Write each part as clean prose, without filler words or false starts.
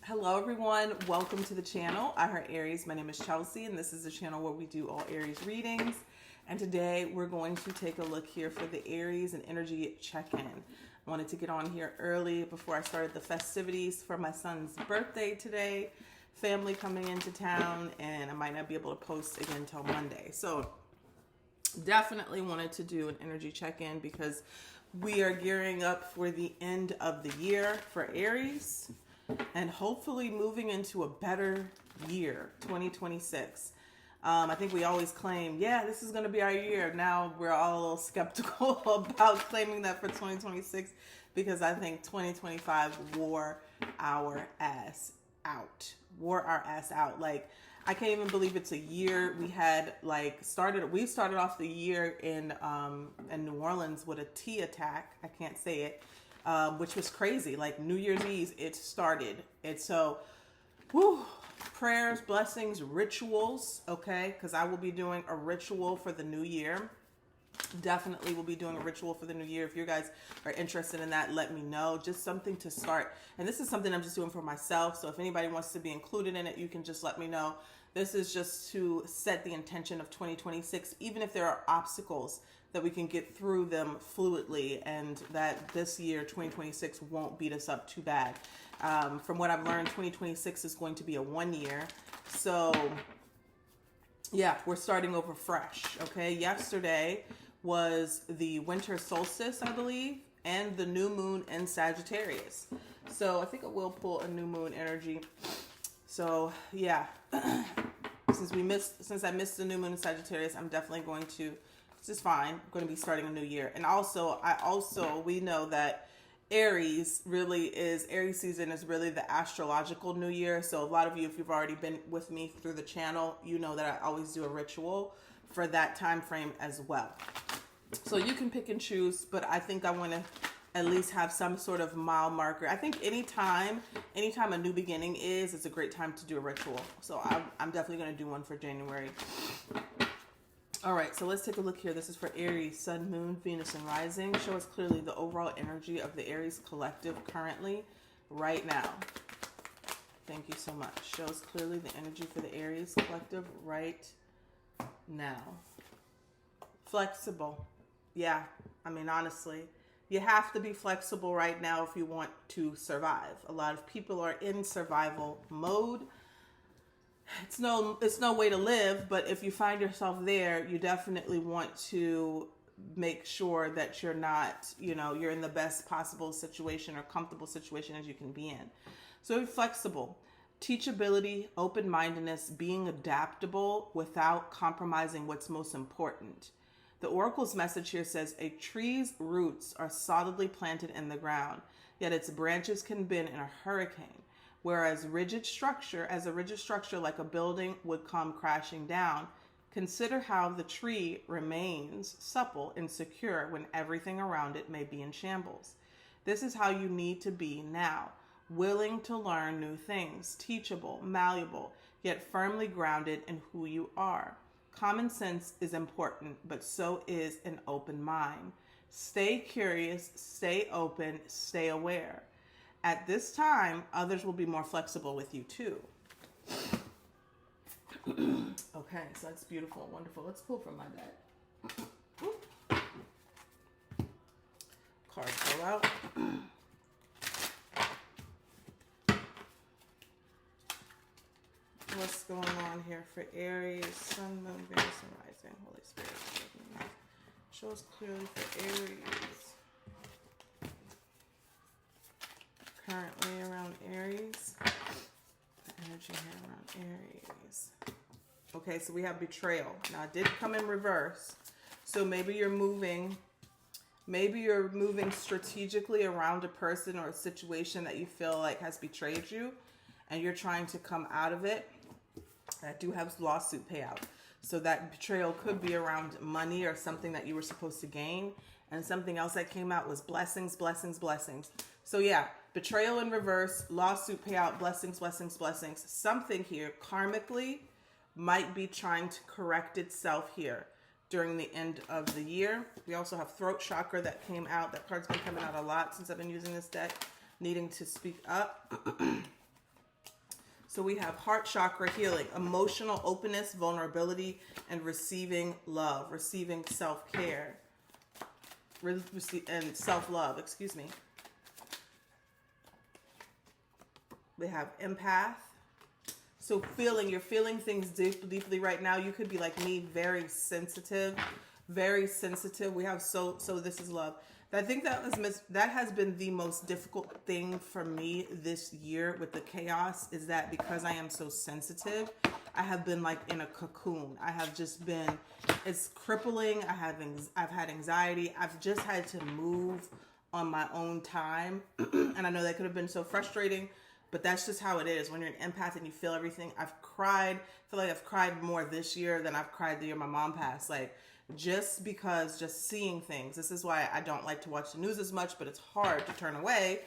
Hello everyone, welcome to the channel. I heart Aries. My name is Chelsea and this is the channel where we do all Aries readings. And today we're going to take a look here for the Aries and energy check-in. I wanted to get on here early before I started the festivities for my son's birthday today. Family coming into town and I might not be able to post again until Monday. So definitely wanted to do an energy check-in because we are gearing up for the end of the year for Aries. And hopefully moving into a better year, 2026. I think we always claim, yeah, this is going to be our year. Now we're all a little skeptical about claiming that for 2026 because I think 2025 wore our ass out. Like, I can't even believe it's a year. We had we started off the year in New Orleans with a T attack. I can't say it. Which was crazy. Like New Year's Eve, it started. And so, prayers, blessings, rituals, okay? Because I will be doing a ritual for the new year. Definitely will be doing a ritual for the new year. If you guys are interested in that, let me know. Just something to start. And this is something I'm just doing for myself. So if anybody wants to be included in it, you can just let me know. This is just to set the intention of 2026, even if there are obstacles, that we can get through them fluidly and that this year, 2026, won't beat us up too bad. From what I've learned, 2026 is going to be a 1 year. So, yeah, we're starting over fresh, okay? Yesterday was the winter solstice, I believe, and the new moon in Sagittarius. So I think I will pull a new moon energy. So, yeah, since I missed the new moon in Sagittarius, I'm definitely going to, this is fine, I'm going to be starting a new year. And we know that Aries season is really the astrological new year. So a lot of you, if you've already been with me through the channel, you know that I always do a ritual for that time frame as well. So you can pick and choose, but I think I want to at least have some sort of mile marker. I think anytime a new beginning it's a great time to do a ritual. So I'm definitely going to do one for January. All right, so let's take a look here. This is for Aries, Sun, Moon, Venus, and Rising. Show us clearly the overall energy of the Aries collective currently, right now. Thank you so much. Show us clearly the energy for the Aries collective right now. Flexible. Yeah, I mean, honestly, you have to be flexible right now if you want to survive. A lot of people are in survival mode. It's no way to live, but if you find yourself there, you definitely want to make sure that you're not, you're in the best possible situation or comfortable situation as you can be in. So be flexible. Teachability, open-mindedness, being adaptable without compromising what's most important. The Oracle's message here says, a tree's roots are solidly planted in the ground, yet its branches can bend in a hurricane. Whereas a rigid structure like a building would come crashing down, consider how the tree remains supple and secure when everything around it may be in shambles. This is how you need to be now, willing to learn new things, teachable, malleable, yet firmly grounded in who you are. Common sense is important, but so is an open mind. Stay curious, stay open, stay aware. At this time, others will be more flexible with you too. Okay, so that's beautiful, wonderful. Let's pull from my deck. Cards go out. What's going on here for Aries, Sun, Moon, Venus, and Rising? Holy Spirit, show us clearly for Aries. Currently around Aries. The energy here around Aries. Okay, so we have betrayal. Now it did come in reverse. So maybe you're moving strategically around a person or a situation that you feel like has betrayed you and you're trying to come out of it. I do have lawsuit payout. So that betrayal could be around money or something that you were supposed to gain. And something else that came out was blessings, blessings, blessings. So yeah, betrayal in reverse, lawsuit payout, blessings, blessings, blessings. Something here karmically might be trying to correct itself here during the end of the year. We also have throat chakra that came out. That card's been coming out a lot since I've been using this deck, needing to speak up. So we have heart chakra healing, emotional openness, vulnerability, and receiving love, receiving self-care, and self-love, excuse me. We have empath. So you're feeling things deeply right now. You could be like me, very sensitive, very sensitive. We have so this is love. I think that has been the most difficult thing for me this year with the chaos, is that because I am so sensitive, I have been like in a cocoon. I have just been, it's crippling. I've had anxiety. I've just had to move on my own time. And I know that could have been so frustrating, but that's just how it is. When you're an empath and you feel everything. I feel like I've cried more this year than I've cried the year my mom passed. Like, just seeing things. This is why I don't like to watch the news as much, but it's hard to turn away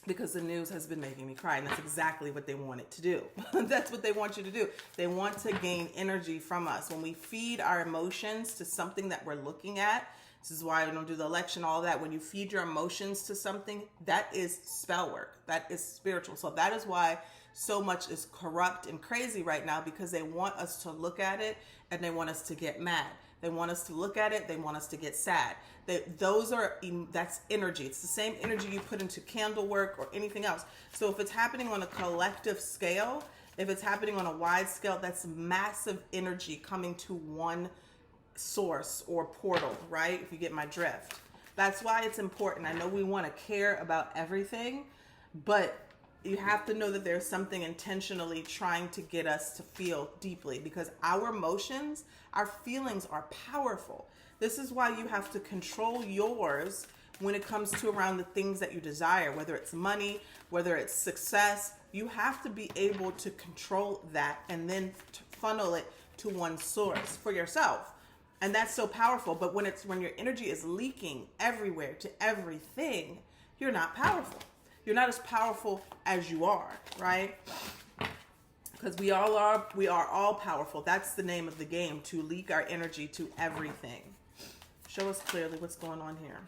because the news has been making me cry. And that's exactly what they want it to do. That's what they want you to do. They want to gain energy from us. When we feed our emotions to something that we're looking at, this is why I don't do the election, all that. When you feed your emotions to something, that is spell work. That is spiritual. So that is why so much is corrupt and crazy right now, because they want us to look at it and they want us to get mad. They want us to look at it. They want us to get sad. That's energy. It's the same energy you put into candle work or anything else. So if it's happening on a collective scale, if it's happening on a wide scale, that's massive energy coming to one source or portal, right? If you get my drift. That's why it's important. I know we want to care about everything, but you have to know that there's something intentionally trying to get us to feel deeply, because our emotions, our feelings are powerful. This is why you have to control yours when it comes to around the things that you desire, whether it's money, whether it's success. You have to be able to control that and then funnel it to one source for yourself. And that's so powerful. But when your energy is leaking everywhere to everything, you're not powerful. You're not as powerful as you are, right? Because we are all powerful. That's the name of the game, to leak our energy to everything. Show us clearly what's going on here.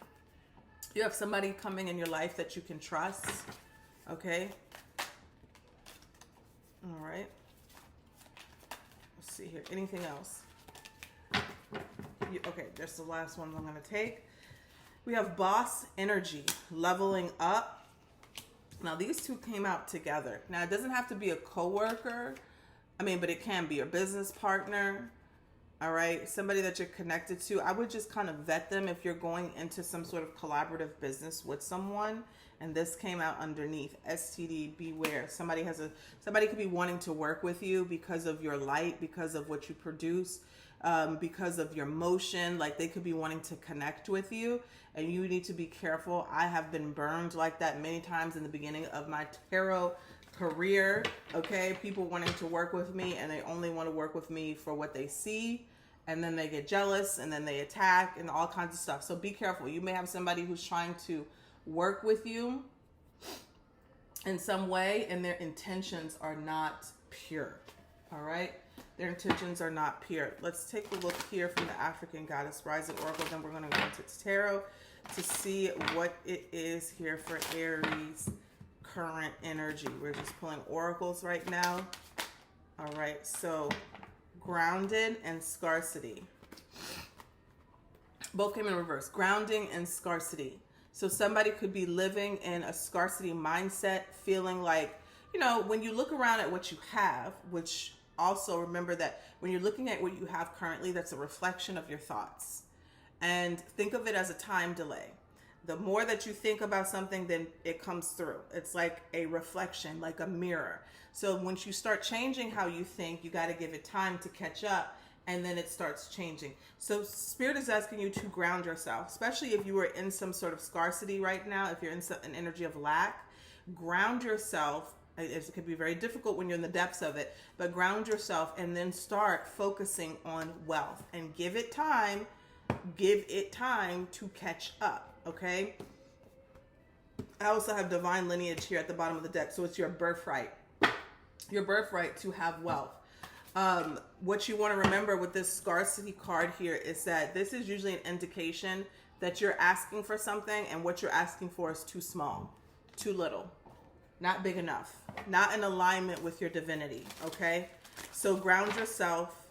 You have somebody coming in your life that you can trust, okay? All right. Let's see here. Anything else? Okay, that's the last one I'm going to take. We have boss energy, leveling up. Now, these two came out together. Now, it doesn't have to be a coworker. But it can be a business partner. All right. Somebody that you're connected to. I would just kind of vet them if you're going into some sort of collaborative business with someone. And this came out underneath. STD, beware. Somebody could be wanting to work with you because of your light, because of what you produce, because of your motion. Like, they could be wanting to connect with you, and you need to be careful. I have been burned like that many times in the beginning of my tarot career. Okay, people wanting to work with me, and they only want to work with me for what they see, and then they get jealous, and then they attack, and all kinds of stuff. So be careful. You may have somebody who's trying to work with you in some way, and their intentions are not pure. All right, their intentions are not pure. Let's take a look here from the African Goddess Rising Oracle. Then we're going to go into tarot to see what it is here for Aries current energy. We're just pulling oracles right now. All right, so grounded and scarcity. Both came in reverse. Grounding and scarcity. So somebody could be living in a scarcity mindset, feeling like, when you look around at what you have, which also remember that when you're looking at what you have currently, that's a reflection of your thoughts. And think of it as a time delay. The more that you think about something, then it comes through. It's like a reflection, like a mirror. So once you start changing how you think, you got to give it time to catch up, and then it starts changing. So Spirit is asking you to ground yourself, especially if you are in some sort of scarcity right now, if you're in an energy of lack. Ground yourself. It could be very difficult when you're in the depths of it, but ground yourself and then start focusing on wealth, and give it time to catch up. Okay. I also have divine lineage here at the bottom of the deck. So it's your birthright to have wealth. What you want to remember with this scarcity card here is that this is usually an indication that you're asking for something, and what you're asking for is too small, too little. not big enough, not in alignment with your divinity, okay? So ground yourself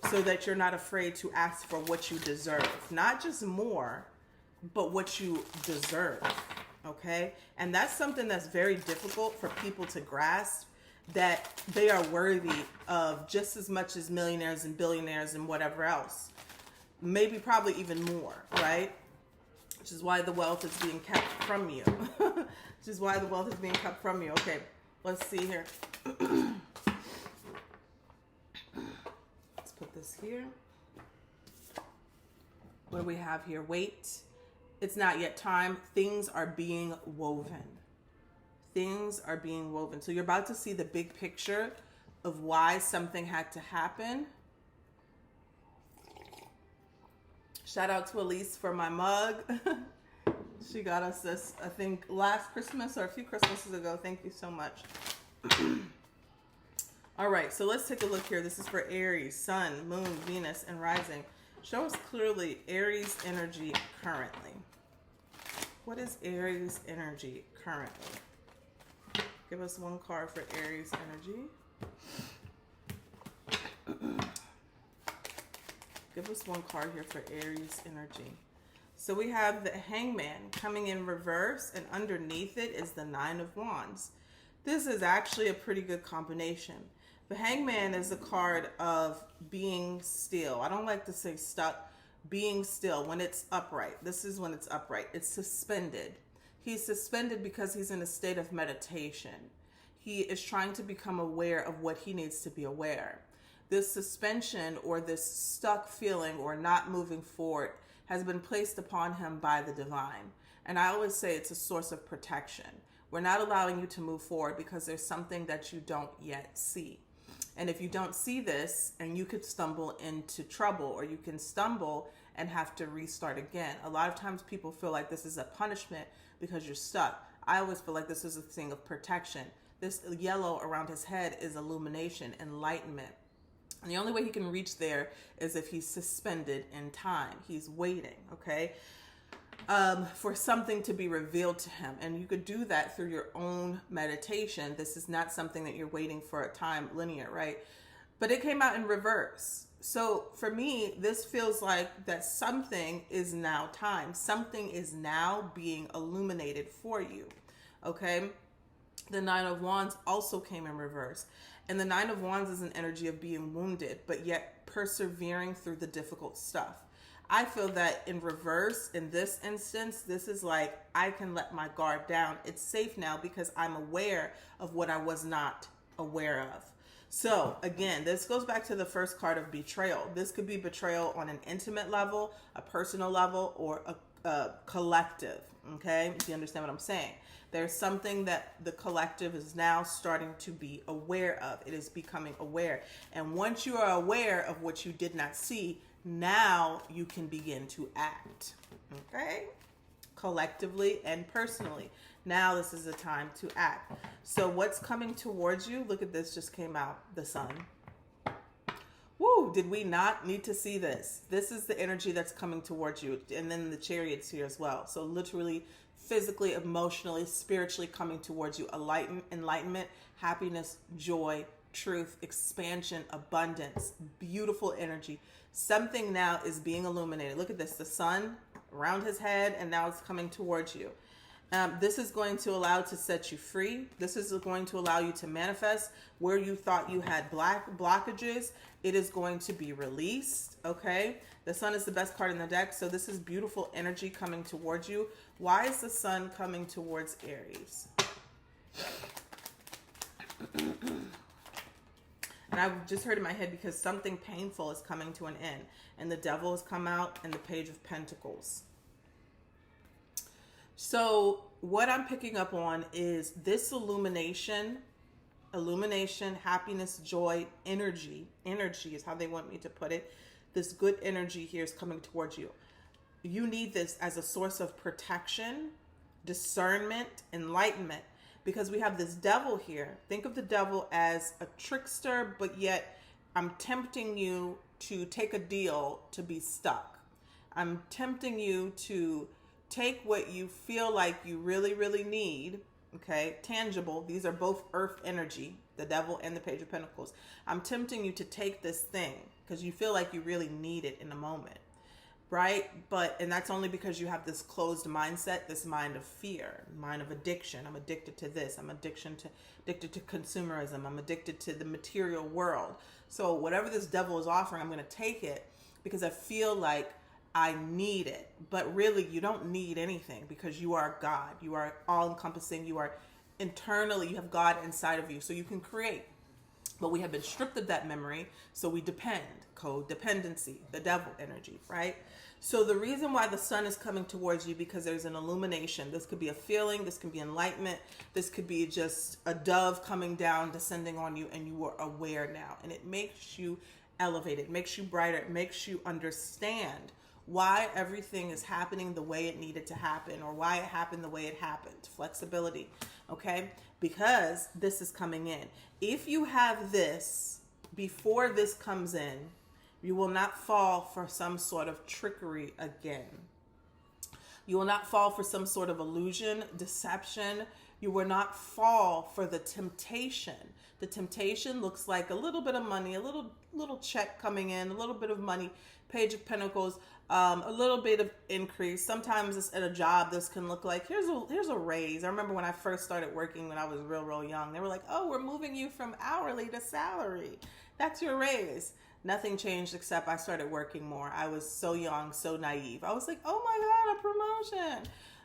so that you're not afraid to ask for what you deserve. Not just more, but what you deserve, okay? And that's something that's very difficult for people to grasp, that they are worthy of just as much as millionaires and billionaires and whatever else. Maybe probably even more, right? Which is why the wealth is being kept from you. Which is why the wealth is being kept from you. Okay, let's see here. Let's put this here. What do we have here? Wait. It's not yet time. Things are being woven. Things are being woven. So you're about to see the big picture of why something had to happen. Shout out to Elise for my mug. She got us this, I think, last Christmas or a few Christmases ago. Thank you so much. All right, so let's take a look here. This is for Aries, Sun, Moon, Venus, and Rising. Show us clearly Aries energy currently. What is Aries energy currently? Give us one card for Aries energy. Give us one card here for Aries energy. So we have the Hangman coming in reverse, and underneath it is the Nine of Wands. This is actually a pretty good combination. The Hangman is a card of being still. I don't like to say stuck. Being still when it's upright. This is when it's upright. It's suspended. He's suspended because he's in a state of meditation. He is trying to become aware of what he needs to be aware. This suspension or this stuck feeling or not moving forward has been placed upon him by the divine. And I always say it's a source of protection. We're not allowing you to move forward because there's something that you don't yet see. And if you don't see this, and you could stumble into trouble, or you can stumble and have to restart again. A lot of times people feel like this is a punishment because you're stuck. I always feel like this is a thing of protection. This yellow around his head is illumination, enlightenment. And the only way he can reach there is if he's suspended in time. He's waiting, okay, for something to be revealed to him. And you could do that through your own meditation. This is not something that you're waiting for a time linear, right? But it came out in reverse. So for me, this feels like that something is now time. Something is now being illuminated for you, okay? The Nine of Wands also came in reverse. And the Nine of Wands is an energy of being wounded, but yet persevering through the difficult stuff. I feel that in reverse, in this instance, this is like, I can let my guard down. It's safe now because I'm aware of what I was not aware of. So again, this goes back to the first card of betrayal. This could be betrayal on an intimate level, a personal level, or a collective. Okay, do you understand what I'm saying? There's something that the collective is now starting to be aware of. It is becoming aware. And once you are aware of what you did not see, now you can begin to act. Okay? Collectively and personally. Now this is the time to act. So what's coming towards you? Look at this, just came out, the sun. Woo, did we not need to see this? This is the energy that's coming towards you. And then the Chariot's here as well. So literally, physically, emotionally, spiritually coming towards you. Enlightenment, happiness, joy, truth, expansion, abundance, beautiful energy. Something now is being illuminated. Look at this, the sun around his head, and now it's coming towards you. This is going to allow to set you free. This is going to allow you to manifest where you thought you had blockages. It is going to be released, okay? The sun is the best card in the deck, so this is beautiful energy coming towards you. Why is the sun coming towards Aries? And I've just heard in my head because something painful is coming to an end. And the devil has come out and the Page of Pentacles. So what I'm picking up on is this illumination, happiness, joy, energy is how they want me to put it. This good energy here is coming towards you. You need this as a source of protection, discernment, enlightenment, because we have this devil here. Think of the devil as a trickster, but yet I'm tempting you to take a deal to be stuck. I'm tempting you to take what you feel like you really, really need okay? Tangible. These are both earth energy, the devil and the Page of Pentacles. I'm tempting you to take this thing because you feel like you really need it in the moment, right? And that's only because you have this closed mindset, this mind of fear, mind of addiction. I'm addicted to this. I'm addicted to consumerism. I'm addicted to the material world. So whatever this devil is offering, I'm going to take it because I feel like I need it. But really, you don't need anything because you are God. You are all encompassing. You are internally, you have God inside of you. So you can create. But we have been stripped of that memory. So we depend. Codependency, the devil energy, right? So the reason why the sun is coming towards you, because there's an illumination. This could be a feeling. This could be enlightenment. This could be just a dove coming down, descending on you, and you are aware now. And it makes you elevated, makes you brighter, it makes you understand why everything is happening the way it needed to happen, or why it happened the way it happened. Flexibility, okay? Because this is coming in. If you have this before this comes in, you will not fall for some sort of trickery again. You will not fall for some sort of illusion, deception. You will not fall for the temptation. The temptation looks like a little bit of money, a little check coming in, a little bit of money, Page of Pentacles, a little bit of increase. Sometimes it's at a job, this can look like, here's a raise. I remember when I first started working when I was real young, they were like, oh, we're moving you from hourly to salary. That's your raise. Nothing changed except I started working more. I was so young, so naive. I was like, oh my God, a promotion.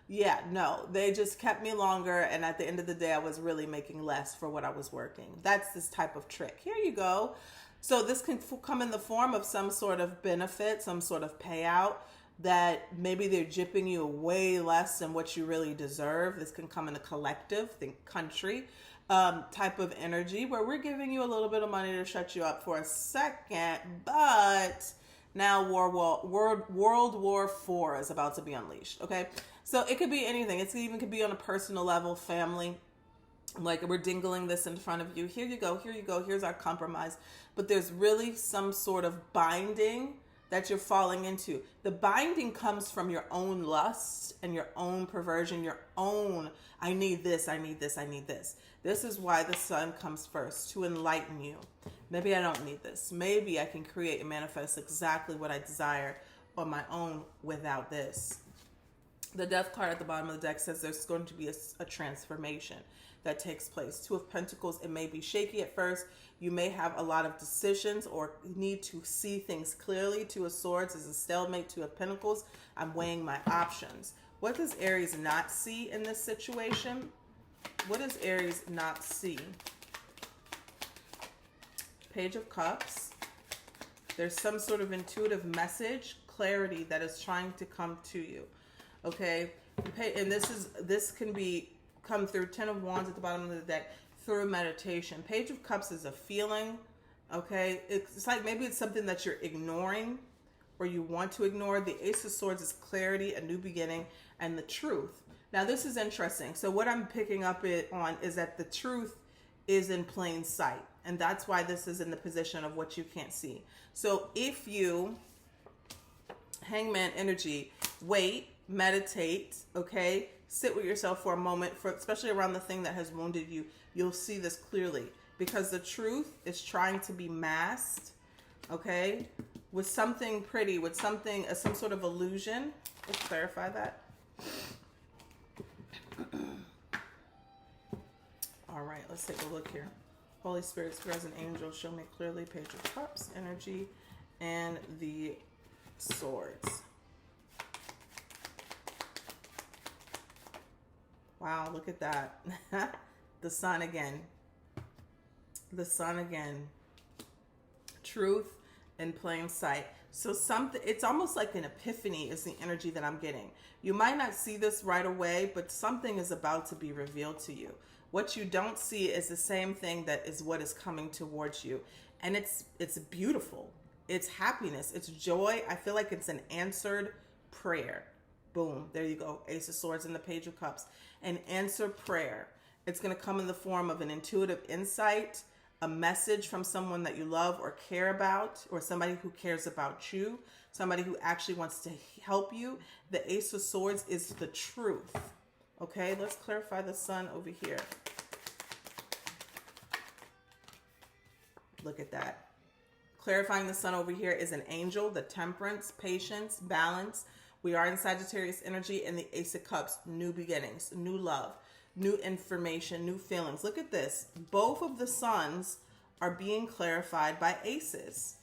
Yeah, no, they just kept me longer. And at the end of the day, I was really making less for what I was working. That's this type of trick. Here you go. So this can come in the form of some sort of benefit, some sort of payout that maybe they're gypping you way less than what you really deserve. This can come in a collective, think country, type of energy where we're giving you a little bit of money to shut you up for a second, but now World War IV is about to be unleashed, okay? So it could be anything. It even could be on a personal level, family. Like, we're dingling this in front of you. Here you go. Here you go. Here's our compromise. But there's really some sort of binding that you're falling into. The binding comes from your own lust and your own perversion, your own, I need this, I need this, I need this. This is why the sun comes first, to enlighten you. Maybe I don't need this. Maybe I can create and manifest exactly what I desire on my own without this. The Death card at the bottom of the deck says there's going to be a transformation that takes place. Two of Pentacles, it may be shaky at first. You may have a lot of decisions or need to see things clearly. Two of Swords is a stalemate. Two of Pentacles, I'm weighing my options. What does Aries not see in this situation? What does Aries not see? Page of Cups. There's some sort of intuitive message, clarity that is trying to come to you. Okay, and this can come through Ten of Wands at the bottom of the deck through meditation. Page of Cups is a feeling. Okay, it's like maybe it's something that you're ignoring or you want to ignore. The Ace of Swords is clarity, a new beginning, and the truth. Now this is interesting. So what I'm picking up on is that the truth is in plain sight, and that's why this is in the position of what you can't see. So if you, Hangman energy, wait, meditate, okay, sit with yourself for a moment, especially around the thing that has wounded you, you'll see this clearly, because the truth is trying to be masked, okay, with something pretty, with something, some sort of illusion. Let's clarify that. All right, let's take a look here. Holy Spirit, Spirits, and Angels, show me clearly Page of Cups energy and the Swords. Wow, look at that. The sun again. The sun again. Truth in plain sight. So it's almost like an epiphany is the energy that I'm getting. You might not see this right away, but something is about to be revealed to you. What you don't see is the same thing that is what is coming towards you. And it's beautiful. It's happiness. It's joy. I feel like it's an answered prayer. Boom. There you go. Ace of Swords and the Page of Cups. An answered prayer. It's going to come in the form of an intuitive insight, a message from someone that you love or care about, or somebody who cares about you, somebody who actually wants to help you. The Ace of Swords is the truth. Okay, let's clarify the sun over here. Look at that. Clarifying the sun over here is an angel, the temperance, patience, balance. We are in Sagittarius energy, and the Ace of Cups, new beginnings, new love, new information, new feelings. Look at this. Both of the suns are being clarified by aces,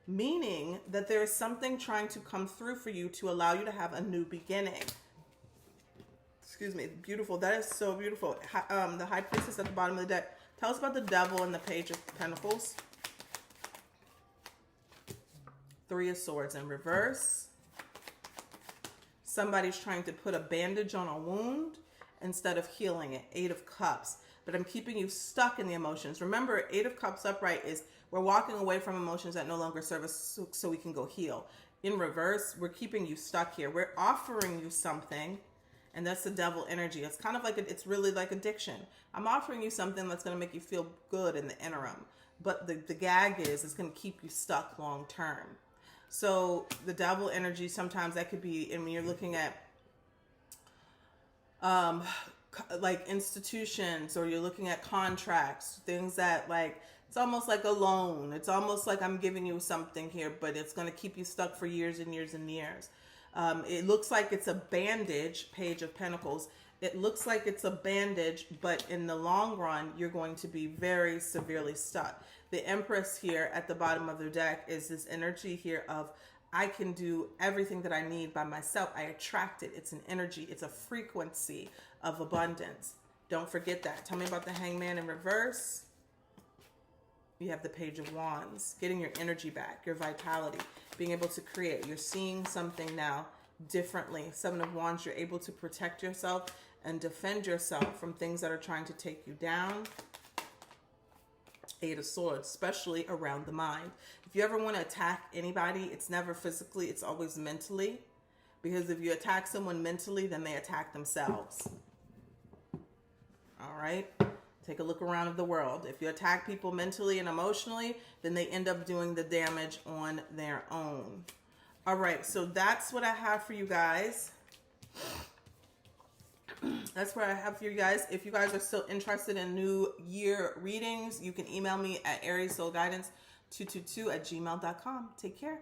meaning that there is something trying to come through for you to allow you to have a new beginning. Excuse me. Beautiful. That is so beautiful. The High Priestess at the bottom of the deck. Tell us about the Devil and the Page of Pentacles. Three of Swords in reverse. Somebody's trying to put a bandage on a wound instead of healing it. Eight of Cups. But I'm keeping you stuck in the emotions. Remember, Eight of Cups upright is we're walking away from emotions that no longer serve us so we can go heal. In reverse, we're keeping you stuck here. We're offering you something, and that's the Devil energy. It's kind of like, it's really like addiction. I'm offering you something that's going to make you feel good in the interim. But the gag is it's going to keep you stuck long term. So the Devil energy, sometimes that could be, and when you're looking at like institutions, or you're looking at contracts, things that like, it's almost like a loan. It's almost like I'm giving you something here, but it's going to keep you stuck for years and years and years. It looks like it's a bandage, Page of Pentacles. It looks like it's a bandage, but in the long run, you're going to be very severely stuck. The Empress here at the bottom of the deck is this energy here of, I can do everything that I need by myself. I attract it. It's an energy. It's a frequency of abundance. Don't forget that. Tell me about the Hangman in reverse. You have the Page of Wands. Getting your energy back, your vitality, being able to create. You're seeing something now differently. Seven of Wands, you're able to protect yourself and defend yourself from things that are trying to take you down. Eight of Swords, especially around the mind. If you ever want to attack anybody, it's never physically, it's always mentally. Because if you attack someone mentally, then they attack themselves. All right? Take a look around of the world. If you attack people mentally and emotionally, then they end up doing the damage on their own. All right, so that's what I have for you guys. That's what I have for you guys. If you guys are still interested in new year readings, you can email me at ariessoulguidance222@gmail.com. Take care.